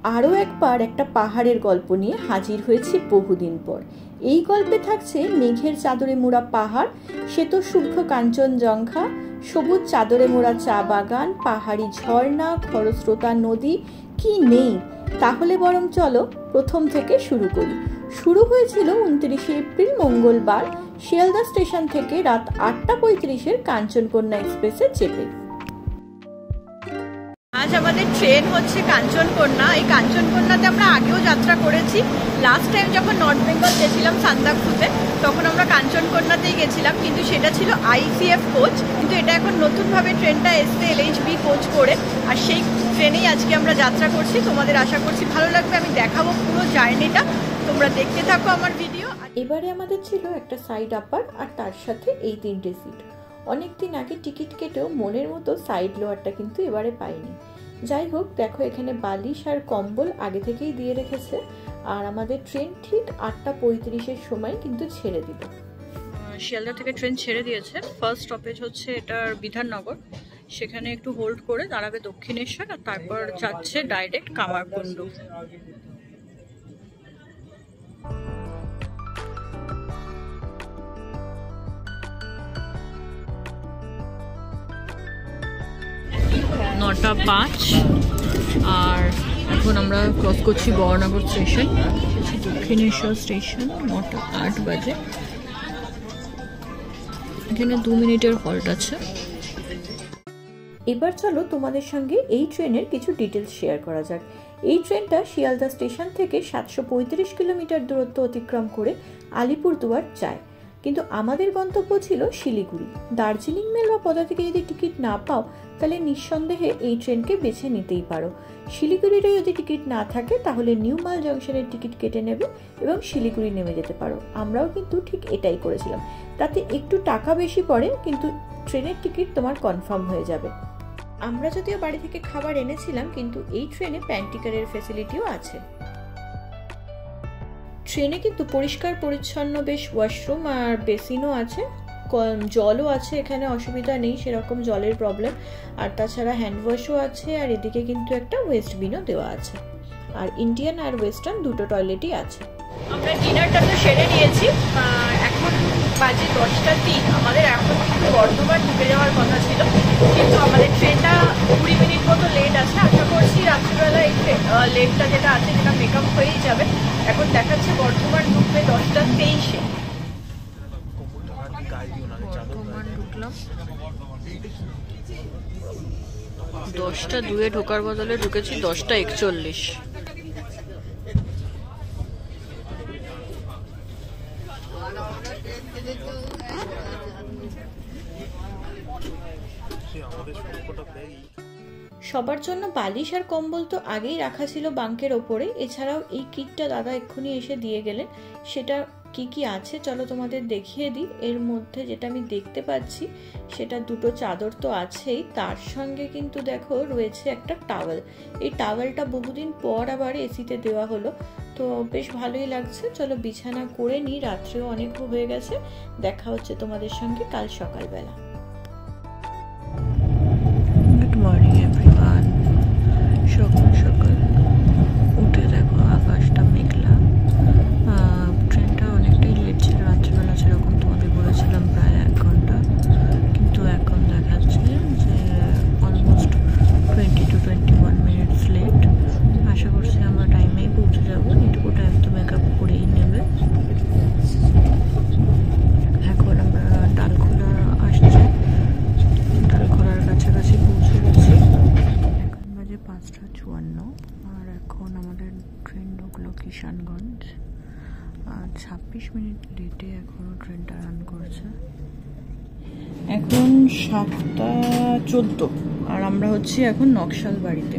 আরও একবার একটা পাহাড়ের গল্প নিয়ে হাজির হয়েছি বহুদিন পর। এই গল্পে থাকছে মেঘের চাদরে মোড়া পাহাড়, শ্বেত শুভ্র কাঞ্চনজঙ্ঘা, সবুজ চাদরে মোড়া চা বাগান, পাহাড়ি ঝর্ণা, খরস্রোতা নদী। কি নেই? তাহলে বরং চলো প্রথম থেকে শুরু করি। শুরু হয়েছিল 29শে এপ্রিল মঙ্গলবার শিয়ালদা স্টেশন থেকে রাত 8:35 কাঞ্চনকন্যা এক্সপ্রেসে চেপে। আজ আমাদের ট্রেন হচ্ছে কাঞ্চনকন্যা। এই কাঞ্চনকন্যাতে আমরা আগেও যাত্রা করেছি। লাস্ট টাইম যখন নর্থ বেঙ্গল গেছিলাম সান্দাকফুতে, তখন আমরা কাঞ্চনকন্যাতেই গেছিলাম, কিন্তু সেটা ছিল ICF কোচ। কিন্তু এটা এখন নতুনভাবে ট্রেনটা এসছে LHB কোচ করে, আর সেই ট্রেনেই আজকে আমরা যাত্রা করছি। তোমাদের আশা করছি ভালো লাগবে। আমি দেখাবো পুরো জার্নিটা, তোমরা দেখতে থাকো আমার ভিডিও। এবারে আমাদের ছিল একটা সাইড আপার আর তার সাথে এই 3টে সিট। অনেকদিন আগে টিকিট কেটেও মনের মতো সাইড লোয়ারটা কিন্তু এবারে পাইনি। যাই হোক, দেখো এখানে বালিশ আর কম্বল আগে থেকেই দিয়ে রেখেছে। আর আমাদের ট্রেন ঠিক 8:35 সময় কিন্তু ছেড়ে দিল। শিয়ালদা থেকে ট্রেন ছেড়ে দিয়েছে। ফার্স্ট স্টপেজ হচ্ছে এটার বিধাননগর, সেখানে একটু হোল্ড করে দাঁড়াবে দক্ষিণেশ্বর, আর তারপর যাচ্ছে ডাইরেক্ট কামারকুণ্ডু। নটা 5 আর এখন আমরা ক্রস করছি বড়নগর স্টেশন, দক্ষিণেশ্বর স্টেশন। 9টা 8 বাজে। এখানে 2 মিনিটের হল্ট আছে। এবার চলো তোমাদের সঙ্গে এই ট্রেনের কিছু ডিটেলস শেয়ার করা যাক। এই ট্রেনটা শিয়ালদা স্টেশন থেকে 735 কিলোমিটার দূরত্ব অতিক্রম করে আলিপুরদুয়ার যায়, কিন্তু আমাদের গন্তব্য ছিল শিলিগুড়ি। দার্জিলিং মেল বা পদা থেকে যদি টিকিট না পাও, তাহলে নিঃসন্দেহে এই ট্রেনকে বেছে নিতেই পারো। শিলিগুড়িতে যদি টিকিট না থাকে, তাহলে নিউ মাল জংশনের টিকিট কেটে নেবে এবং শিলিগুড়ি নেমে যেতে পারো। আমরাও কিন্তু ঠিক এটাই করেছিলাম। তাতে একটু টাকা বেশি পড়ে, কিন্তু ট্রেনের টিকিট তোমার কনফার্ম হয়ে যাবে। আমরা যদিও বাড়ি থেকে খাবার এনেছিলাম, কিন্তু এই ট্রেনে প্যান্টিকারের ফ্যাসিলিটিও আছে। ট্রেনে কিন্তু পরিষ্কার পরিচ্ছন্ন বেশ ওয়াশরুম আর বেসিনও আছে, জলও আছে, এখানে অসুবিধা নেই সেরকম জলের প্রবলেম। আর তাছাড়া হ্যান্ড ওয়াশও আছে, আর এদিকে কিন্তু একটা ওয়েস্ট বিনও দেওয়া আছে। আর ইন্ডিয়ান আর ওয়েস্টার্ন দুটো টয়লেটই আছে। আমরা ডিনারটা তো সেরে নিয়েছি। এখন বাজে 10টা 3। আমাদের এখন কিন্তু বর্ধমান ঢুকে যাওয়ার কথা ছিল, কিন্তু আমাদের ট্রেনটা 20 মিনিট মতো লেট আছে। আশা করছি রাত্রিবেলা এই লেটটা যেটা আছে সেটা মেকআপ হয়েই যাবে। এখন দেখাচ্ছে বর্ধমান ঢুকবে 10টা 23-এ। বর্ধমান ঢুকলাম 10টা 2-এ ঢোকার বদলে ঢুকেছি 10টা 41। সবার জন্য বালিশ আর কম্বল তো আগেই রাখা ছিল বাঙ্কের ওপরে। এছাড়াও এই কিটটা দাদা এক্ষুনি এসে দিয়ে গেলেন। সেটা কি কি আছে চলো তোমাদের দেখিয়ে দিই। এর মধ্যে যেটা আমি দেখতে পাচ্ছি, সেটা দুটো চাদর তো আছেই, তার সঙ্গে কিন্তু দেখো রয়েছে একটা টাওয়েল। এই টাওয়েলটা বহুদিন পর আবার এসিতে দেওয়া হলো, তো বেশ ভালোই লাগছে। চলো বিছানা করে নিই, রাত্রেও অনেক হয়ে গেছে। দেখা হচ্ছে তোমাদের সঙ্গে কাল সকালবেলা। Good morning everyone. সকাল সকাল উঠে দেখো আকাশটা মেঘলা। ট্রেনটা অনেকটাই লেট ছিল, রাত্রিবেলা সেরকম তোমাদের বলেছিলাম প্রায় 1 ঘন্টা, কিন্তু এখন দেখাচ্ছে যে অলমোস্ট 20 to 21 মিনিটস লেট। আশা করছি আমরা টাইমেই পৌঁছে যাবো। এটুকু টাইম তো মেকআপ করেই নেবে। এখন আমরা ডালখোলা আসছি, ডালখোলার কাছাকাছি পৌঁছে গেছি। এখন বাজে 5টা 54, আর এখন আমাদের ট্রেন ঢুকলো কিষানগঞ্জ। আর 26 মিনিট লেটে এখনো ট্রেনটা রান করছে। এখন 7টা 14, আর আমরা হচ্ছি এখন নকশালবাড়িতে।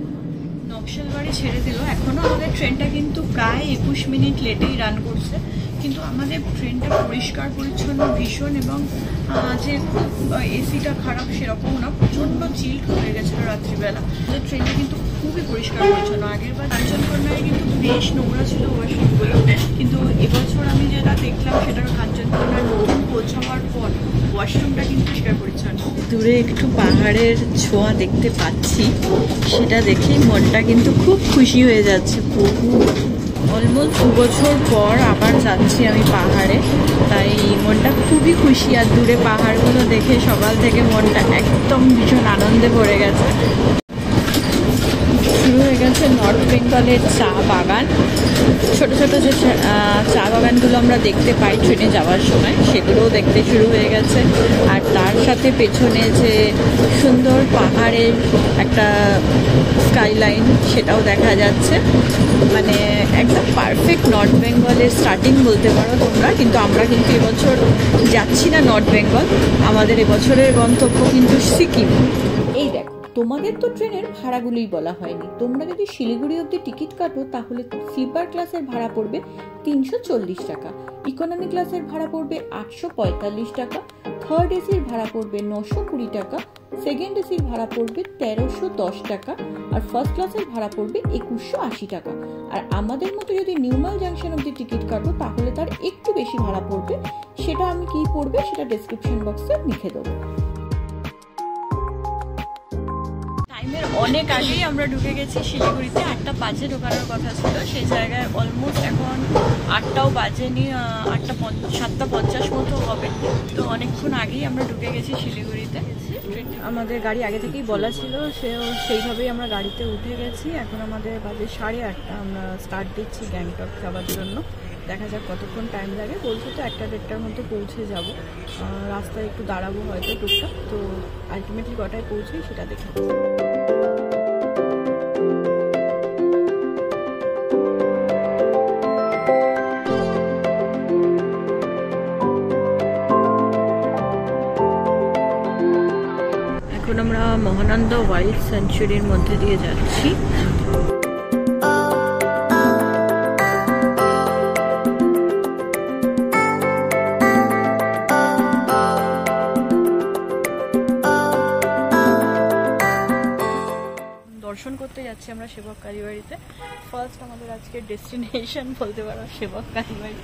নকশালবাড়ি ছেড়ে দিল। এখনো আমাদের ট্রেনটা কিন্তু প্রায় 21 মিনিট লেটেই রান করছে, কিন্তু আমাদের ট্রেনটা পরিষ্কার পরিচ্ছন্ন ভীষণ, এবং যে খুব এসিটা খারাপ সেরকম না, প্রচণ্ড চিল্ড হয়ে গেছিলো রাত্রিবেলা। আমাদের ট্রেনটা কিন্তু খুবই পরিষ্কার পরিচ্ছন্ন। আগের বার কাঞ্চনকন্যায় কিন্তু বেশ নোংরা ছিল ওয়াশরুমগুলো, কিন্তু এবছর আমি যেটা দেখলাম সেটা কাঞ্চনকন্যার নতুন কোচ হওয়ার পর ওয়াশরুমটা কিন্তু পরিষ্কার পরিচ্ছন্ন। 2 দূরে একটু পাহাড়ের ছোঁয়া দেখতে পাচ্ছি, সেটা দেখেই মনটা কিন্তু খুব খুশি হয়ে যাচ্ছে। অলমোস্ট 2 বছর পর আবার যাচ্ছি আমি পাহাড়ে, তাই মনটা খুবই খুশি। আর দূরে পাহাড়গুলো দেখে সকাল থেকে মনটা একদম ভীষণ আনন্দে ভরে গেছে। শুরু হয়ে গেছে নর্থ বেঙ্গলের চা বাগান। ছোট ছোট যে চা বাগানগুলো আমরা দেখতে পাই ট্রেনে যাওয়ার সময়, সেগুলোও দেখতে শুরু হয়ে গেছে। আর তার সাথে পেছনে যে সুন্দর পাহাড়ের একটা স্কাইলাইন, সেটাও দেখা যাচ্ছে। মানে একদম পারফেক্ট নর্থ বেঙ্গলের স্টার্টিং বলতে পারো তোমরা। কিন্তু আমরা কিন্তু এবছর যাচ্ছি না নর্থ বেঙ্গল, আমাদের এবছরের গন্তব্য কিন্তু সিকিম। এই দেখো, তোমাদের তো ট্রেনের ভাড়াগুলোই বলা হয়নি। তোমরা যদি শিলিগুড়ি অবধি টিকিট কাটো তাহলে স্লিপার ক্লাসের ভাড়া পড়বে 340 টাকা, ইকোনমি ক্লাসের ভাড়া পড়বে 845 টাকা, থার্ড এসির ভাড়া পড়বে 920 টাকা, সেকেন্ড এসির ভাড়া পড়বে 1310 টাকা, আর ফার্স্ট ক্লাসের ভাড়া পড়বে 2180 টাকা। আর আমাদের মতো যদি নিউমাল জাংশন অবধি টিকিট কাটো তাহলে তার একটু বেশি ভাড়া পড়বে। সেটা আমি কি পড়বে সেটা ডেসক্রিপশন বক্সে লিখে দেবো। অনেক আগেই আমরা ঢুকে গেছি শিলিগুড়িতে। 8টা 5 ঢোকানোর কথা ছিল, সেই জায়গায় অলমোস্ট এখন 8টাও বাজেনি, 7:50 মতো হবে। তো অনেকক্ষণ আগেই আমরা ঢুকে গেছি শিলিগুড়িতে। আমাদের গাড়ি আগে থেকেই বলা ছিল, সেইভাবেই আমরা গাড়িতে উঠে গেছি। এখন আমাদের বাজে 8:30, আমরা স্টার্ট দিচ্ছি গ্যাংটক যাওয়ার জন্য। দেখা যাক কতক্ষণ টাইম লাগে। বলছে তো 1-1:30টার মধ্যে পৌঁছে যাব। রাস্তায় একটু দাঁড়াবো হয়তো টুকটাক, তো আলটিমেটলি কটায় পৌঁছে সেটা দেখে। এখন আমরা মহানন্দা ওয়াইল্ড স্যাংচুয়ারির মধ্যে দিয়ে যাচ্ছি। দর্শন করতে যাচ্ছি আমরা সেবক কালীবাড়িতে। ফার্স্ট আমাদের আজকের ডেস্টিনেশন বলতে পারো সেবক কালীবাড়ি।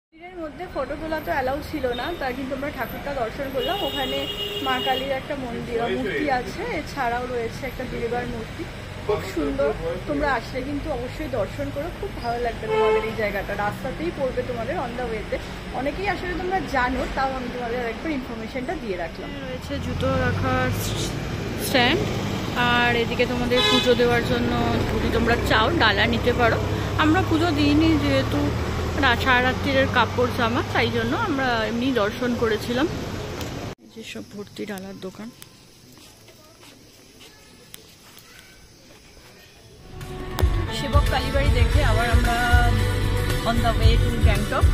মন্দিরের মধ্যে ফটো তোলা তো অ্যালাউ ছিল না, তার কিন্তু আমরা ঠাকুরটা দর্শন করলাম। ওখানে মা কালীর একটা মূর্তি আছে, এছাড়াও রয়েছে একটা দুর্গার মূর্তি, খুব সুন্দর। তোমরা আসলে কিন্তু অবশ্যই দর্শন করো, খুব ভালো লাগবে তোমাদের। এই জায়গাটা রাস্তাতেই পড়বে তোমাদের, অন দ্য ওয়েতে। অনেকেই আসলে তোমরা জানো, তাও আমি তোমাদের একবার ইনফরমেশনটা দিয়ে রাখলাম। রয়েছে জুতো রাখার স্ট্যান্ড, আর এদিকে তোমাদের পুজো দেওয়ার জন্য যদি তোমরা চাও ডালা নিতে পারো। আমরা পুজো দিইনি, যেহেতু সারা রাত্রির কাপড় জামা, তাই জন্য আমরা এমনি দর্শন করেছিলাম। যেসব ভর্তি ডালার দোকান। সেবক কালীবাড়ি দেখে আবার আমরা on the way to Gangtok.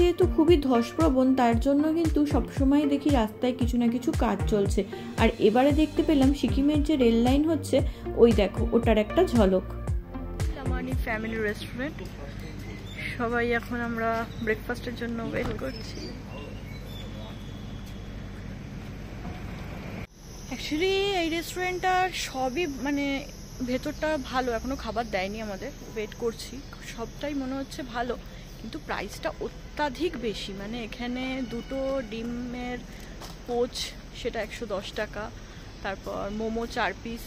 যেহেতু খুবই ধসপ্রবণ, তার জন্য কিন্তু সবসময় দেখি রাস্তায় কিছু না কিছু কাজ চলছে। আর এবারে দেখতে পেলাম সিকিমের যে রেল লাইন হচ্ছে, ওই দেখো ওটার একটা ঝলক। লামানি ফ্যামিলি রেস্টুরেন্ট, সবাই এখন আমরা ব্রেকফাস্টের জন্য ওয়েট করছি। অ্যাকচুয়ালি এই রেস্টুরেন্টটার সবই মানে ভেতরটা ভালো, এখনো খাবার দেয়নি আমাদের, ওয়েট করছি। সবটাই মনে হচ্ছে ভালো, কিন্তু প্রাইসটা অত্যাধিক বেশি। মানে এখানে 2টো ডিমের পোচ, সেটা 110 টাকা। তারপর মোমো 4 পিস,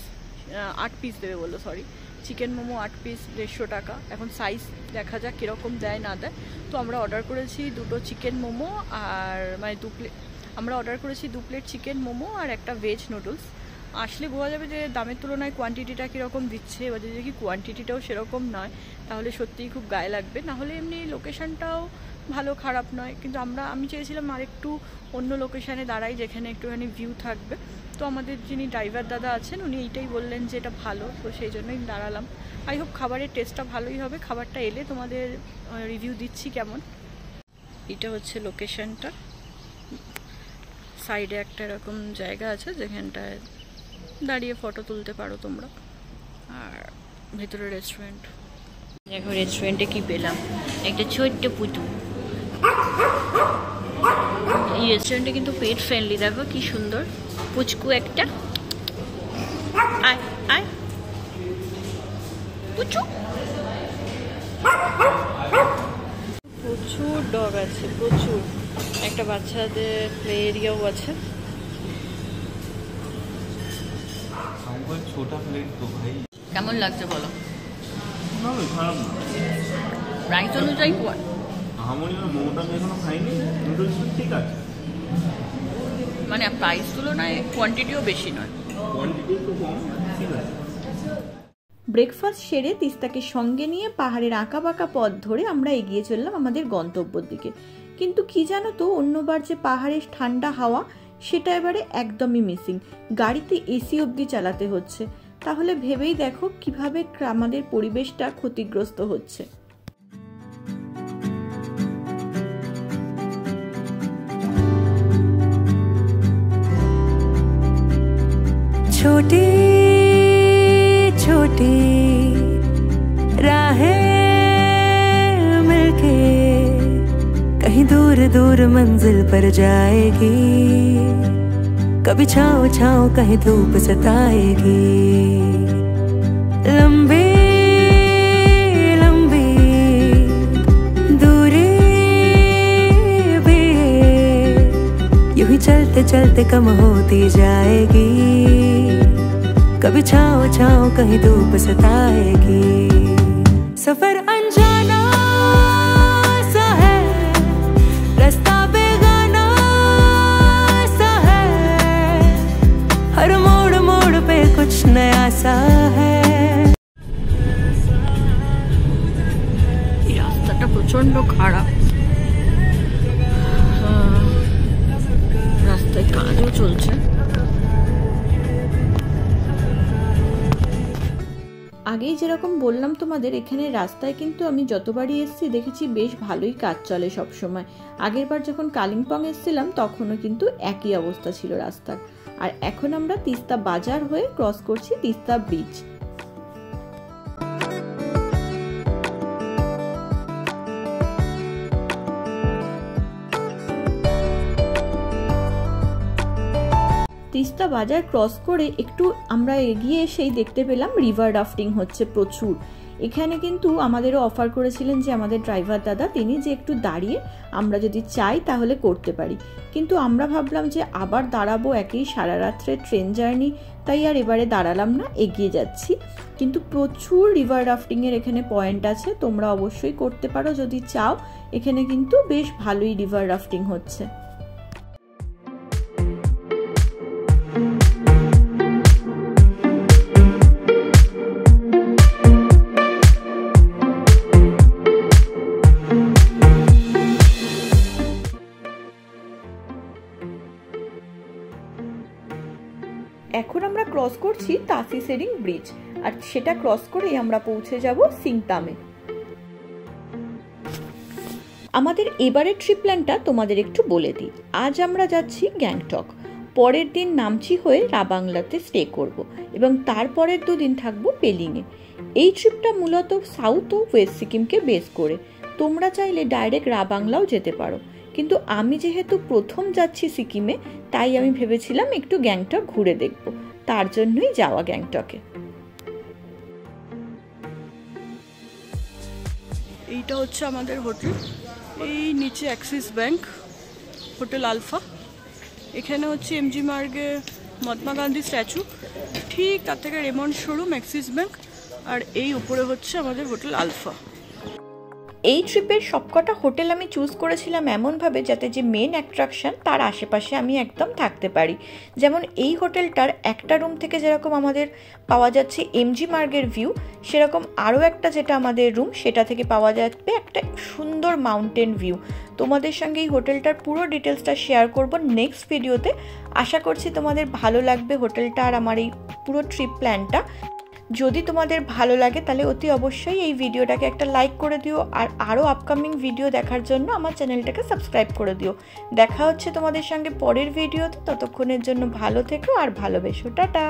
8 পিস দেবে বললো, সরি, চিকেন মোমো 8 পিস 150 টাকা। এখন সাইজ দেখা যাক কীরকম দেয় না দেয়। তো আমরা অর্ডার করেছি 2টো চিকেন মোমো, আর মানে 2 প্লেট আমরা অর্ডার করেছি 2 প্লেট চিকেন মোমো আর একটা ভেজ নুডলস। আসলে বোঝা যাবে যে দামের তুলনায় কোয়ান্টিটিটা কীরকম দিচ্ছে, এবার যদি কি কোয়ান্টিটিটাও সেরকম নয় তাহলে সত্যিই খুব গায়ে লাগবে। নাহলে এমনি লোকেশানটাও ভালো খারাপ নয়, কিন্তু আমি চেয়েছিলাম আর একটু অন্য লোকেশানে দাঁড়াই, যেখানে একটুখানি ভিউ থাকবে। তো আমাদের যিনি ড্রাইভার দাদা আছেন উনি এইটাই বললেন যে এটা ভালো, তো সেই জন্যই দাঁড়ালাম। আই হোপ খাবারের টেস্টটা ভালোই হবে। খাবারটা এলে তোমাদের রিভিউ দিচ্ছি কেমন। এটা হচ্ছে লোকেশানটা, সাইডে একটা এরকম জায়গা আছে যেখানটায় দাঁড়িয়ে ফটো তুলতে পারো তোমরা, আর ভেতরে রেস্টুরেন্ট। দেখো রেস্টুরেন্টে কি পেলাম, একটা ছোট্ট পুটু। এই রেস্টুরেন্টে কিন্তু পেট ফ্রেন্ডলি, দেখো কি সুন্দর পুচকু একটা। আয় আয় পুচু। প্রচুর ডগ আছে, প্রচুর। একটা বাচ্চাদের প্লে এরিয়াও আছে। কেমন লাগছে বলো? প্রাইস অনুযায়ী মানে প্রাইস তুলনায় কোয়ান্টিটিও বেশি নয়। ব্রেকফাস্ট সেরে তিস্তাকে সঙ্গে নিয়ে পাহাড়ের আঁকা বাঁকা পথ ধরে আমরা এগিয়ে চললাম আমাদের গন্তব্যের দিকে। কিন্তু কি জানো তো, অন্যবার যে পাহাড়ের ঠান্ডা হাওয়া সেটা এবারে একদমই মিসিং। গাড়িতে এসি অবধি চালাতে হচ্ছে। তাহলে ভেবেই দেখো কিভাবে আমাদের পরিবেশটা ক্ষতিগ্রস্ত হচ্ছে। छोटी छोटी राहें मिलके कहीं दूर दूर मंजिल पर जाएगी। कभी छाँव छाँव कहीं धूप सताएगी। लंबी लंबी दूरी भी यूं ही चलते चलते कम होती जाएगी। कभी छाँव छाँव कहीं धूप सताएगी। सफर अनजाना सा है, रास्ता बेगाना सा है, हर मोड़ मोड़ पे कुछ नया सा है। রাস্তাটা প্রচন্ড খারাপ, রাস্তায় কাজও চলছে। আগেই যেরকম বললাম তোমাদের, এখানে রাস্তায় কিন্তু আমি যতবারই এসেছি দেখেছি বেশ ভালোই কাজ চলে সব সময়। আগের বার যখন কালিম্পং এসেছিলাম তখনও কিন্তু একই অবস্থা ছিল রাস্তার। আর এখন আমরা তিস্তা বাজার হয়ে ক্রস করছি তিস্তা ব্রিজ। তিস্তা বাজার ক্রস করে একটু আমরা এগিয়ে এসেই দেখতে পেলাম রিভার রাফটিং হচ্ছে প্রচুর। এখানে কিন্তু আমাদেরও অফার করেছিলেন যে আমাদের ড্রাইভার দাদা, তিনি যে একটু দাঁড়িয়ে আমরা যদি চাই তাহলে করতে পারি। কিন্তু আমরা ভাবলাম যে আবার দাঁড়াবো, একই সারা রাত্রের ট্রেন জার্নি, তাই আর এবারে দাঁড়ালাম না, এগিয়ে যাচ্ছি। কিন্তু প্রচুর রিভার রাফটিংয়ের এখানে পয়েন্ট আছে, তোমরা অবশ্যই করতে পারো যদি চাও। এখানে কিন্তু বেশ ভালোই রিভার রাফটিং হচ্ছে। এখন আমরা ক্রস করছি তাসি সেরিং ব্রিজ, আর সেটা ক্রস করেই আমরা পৌঁছে যাব সিংতামে। আমাদের এবারের ট্রিপ প্ল্যানটা তোমাদের একটু বলে দিই। আজ আমরা যাচ্ছি গ্যাংটক, পরের দিন নামচি হয়ে রাবাংলাতে স্টে করব এবং তারপরের দুদিন থাকবো পেলিংয়ে। এই ট্রিপটা মূলত সাউথ ও ওয়েস্ট সিকিমকে বেস করে। তোমরা চাইলে ডাইরেক্ট রাবাংলাও যেতে পারো, কিন্তু আমি যেহেতু প্রথম যাচ্ছি সিকিমে, তাই আমি ভেবেছিলাম একটু গ্যাংটক ঘুরে দেখব, তার জন্যই যাওয়া গ্যাংটকে। এইটা হচ্ছে আমাদের হোটেল, এই নিচে অ্যাক্সিস ব্যাংক, হোটেল আলফা। এখানে হচ্ছে এমজি মার্গে মহাত্মা গান্ধী স্ট্যাচু, ঠিক তার থেকে রেমন্ড শোরুম, অ্যাক্সিস ব্যাংক, আর এই উপরে হচ্ছে আমাদের হোটেল আলফা। এই ট্রিপের সবকটা হোটেল আমি চুজ করেছিলাম এমনভাবে যাতে যে মেন অ্যাট্রাকশন তার আশেপাশে আমি একদম থাকতে পারি। যেমন এই হোটেলটার একটা রুম থেকে যেরকম আমাদের পাওয়া যাচ্ছে এমজি মার্গের ভিউ, সেরকম আরও একটা যেটা আমাদের রুম সেটা থেকে পাওয়া যাবে একটা সুন্দর মাউন্টেন ভিউ। তোমাদের সঙ্গে এই হোটেলটার পুরো ডিটেলসটা শেয়ার করব নেক্সট ভিডিওতে। আশা করছি তোমাদের ভালো লাগবে হোটেলটা আর আমার এই পুরো ট্রিপ প্ল্যানটা। যদি তোমাদের ভালো লাগে তাহলে অতি অবশ্যই এই ভিডিওটাকে একটা লাইক করে দিও, আর আরও আপকামিং ভিডিও দেখার জন্য আমার চ্যানেলটাকে সাবস্ক্রাইব করে দিও। দেখা হচ্ছে তোমাদের সঙ্গে পরের ভিডিওতে, ততক্ষণের জন্য ভালো থেকো আর ভালোবেসো। টাটা।